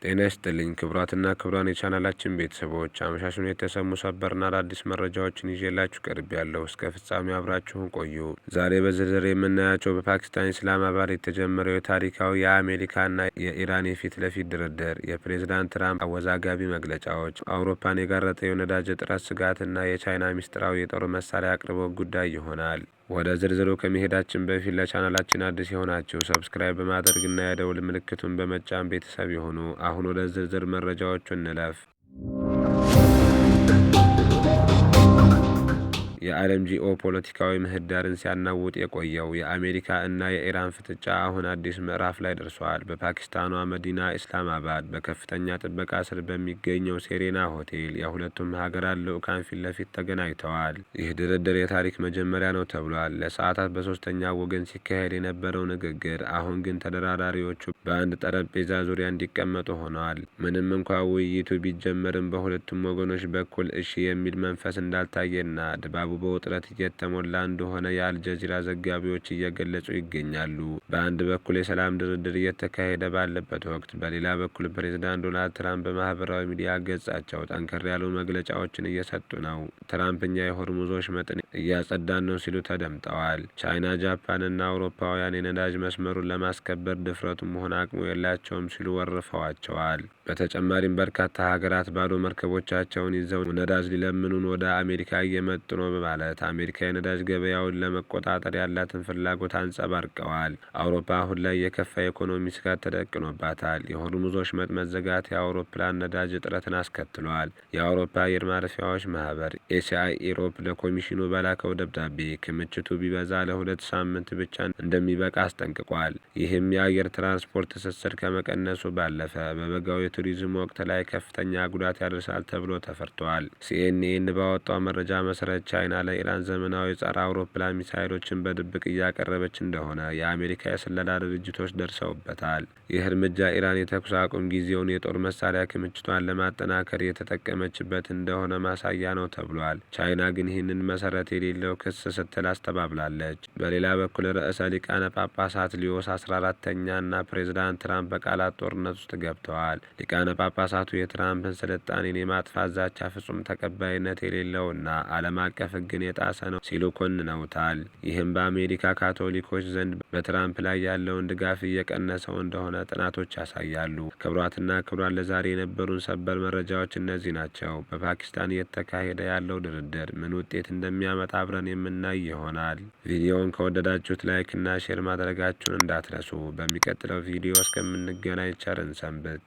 ጤና ይስጥልኝ ክቡራትና ክቡራን የቻናላችን ቤተሰቦች፣ አመሻሹን የተሰሙ ሰበርና አዳዲስ መረጃዎችን ይዤላችሁ ቀርቤያለሁ። እስከ ፍጻሜው አብራችሁን ቆዩ። ዛሬ በዝርዝር የምናያቸው በፓኪስታን ኢስላማባድ የተጀመረው የታሪካዊ የአሜሪካና የኢራን የፊት ለፊት ድርድር፣ የፕሬዝዳንት ትራምፕ አወዛጋቢ መግለጫዎች፣ አውሮፓን የጋረጠው የነዳጅ እጥረት ስጋትና የቻይና ሚስጥራዊ የጦር መሳሪያ አቅርቦት ጉዳይ ይሆናል። ወደ ዝርዝሩ ከመሄዳችን በፊት ለቻናላችን አዲስ የሆናችሁ ሰብስክራይብ በማድረግና የደውል ምልክቱን በመጫን ቤተሰብ ይሁኑ። አሁን ወደ ዝርዝር መረጃዎቹ እንለፍ። የዓለም ጂኦ ፖለቲካዊ ምህዳርን ሲያናውጥ የቆየው የአሜሪካ እና የኢራን ፍጥጫ አሁን አዲስ ምዕራፍ ላይ ደርሷል። በፓኪስታኗ መዲና ኢስላማባድ በከፍተኛ ጥበቃ ስር በሚገኘው ሴሬና ሆቴል የሁለቱም ሀገራት ልዑካን ፊት ለፊት ተገናኝተዋል። ይህ ድርድር የታሪክ መጀመሪያ ነው ተብሏል። ለሰዓታት በሶስተኛው ወገን ሲካሄድ የነበረው ንግግር አሁን ግን ተደራዳሪዎቹ በአንድ ጠረጴዛ ዙሪያ እንዲቀመጡ ሆነዋል። ምንም እንኳ ውይይቱ ቢጀመርም በሁለቱም ወገኖች በኩል እሺ የሚል መንፈስ እንዳልታየና ድባቡ በውጥረት እየተሞላ እንደሆነ የአልጀዚራ ዘጋቢዎች እየገለጹ ይገኛሉ። በአንድ በኩል የሰላም ድርድር እየተካሄደ ባለበት ወቅት፣ በሌላ በኩል ፕሬዝዳንት ዶናልድ ትራምፕ በማህበራዊ ሚዲያ ገጻቸው ጠንከር ያሉ መግለጫዎችን እየሰጡ ነው። ትራምፕ እኛ የሆርሙዞች መጠን እያጸዳን ነው ሲሉ ተደምጠዋል። ቻይና፣ ጃፓንና አውሮፓውያን የነዳጅ መስመሩን ለማስከበር ድፍረቱም ሆነ አቅሙ የላቸውም ሲሉ ወርፈዋቸዋል። በተጨማሪም በርካታ ሀገራት ባዶ መርከቦቻቸውን ይዘው ነዳጅ ሊለምኑን ወደ አሜሪካ እየመጡ ነው በማለት አሜሪካ የነዳጅ ገበያውን ለመቆጣጠር ያላትን ፍላጎት አንጸባርቀዋል። አውሮፓ አሁን ላይ የከፋ የኢኮኖሚ ስጋት ተደቅኖባታል። የሆርሙዝ ወሽመጥ መዘጋት የአውሮፕላን ነዳጅ እጥረትን አስከትሏል። የአውሮፓ አየር ማረፊያዎች ማህበር ኤሲአይ ኢሮፕ ለኮሚሽኑ በላከው ደብዳቤ ክምችቱ ቢበዛ ለ2 ሳምንት ብቻ እንደሚበቃ አስጠንቅቋል። ይህም የአየር ትራንስፖርት ትስስር ከመቀነሱ ባለፈ በበጋው የቱሪዝም ወቅት ላይ ከፍተኛ ጉዳት ያደርሳል ተብሎ ተፈርቷል። ሲኤንኤን ባወጣው መረጃ መሰረት ቻይና ለኢራን ዘመናዊ ጸረ አውሮፕላን ሚሳይሎችን በድብቅ እያቀረበች እንደሆነ የአሜሪካ የስለላ ድርጅቶች ደርሰውበታል። ይህ እርምጃ ኢራን የተኩስ አቁም ጊዜውን የጦር መሳሪያ ክምችቷን ለማጠናከር የተጠቀመችበት እንደሆነ ማሳያ ነው ተብሏል። ቻይና ግን ይህንን መሰረት የሌለው ክስ ስትል አስተባብላለች። በሌላ በኩል ርዕሰ ሊቃነ ጳጳሳት ሊዮስ 14ኛ እና ፕሬዝዳንት ትራምፕ በቃላት ጦርነት ውስጥ ገብተዋል። ሊቃነ ጳጳሳቱ የትራምፕን ስልጣኔን የማጥፋት ዛቻ ፍጹም ተቀባይነት የሌለውና ዓለም አቀፍ ሕግን የጣሰ ነው ሲሉ ኮንነውታል። ይህም በአሜሪካ ካቶሊኮች ዘንድ በትራምፕ ላይ ያለውን ድጋፍ እየቀነሰው እንደሆነ ጥናቶች ያሳያሉ። ክቡራትና ክቡራን ለዛሬ የነበሩን ሰበር መረጃዎች እነዚህ ናቸው። በፓኪስታን እየተካሄደ ያለው ድርድር ምን ውጤት እንደሚያመጣ አብረን የምናይ ይሆናል። ቪዲዮውን ከወደዳችሁት ላይክና ሼር ማድረጋችሁን እንዳትረሱ። በሚቀጥለው ቪዲዮ እስከምንገናኝ ቸር እንሰንብት።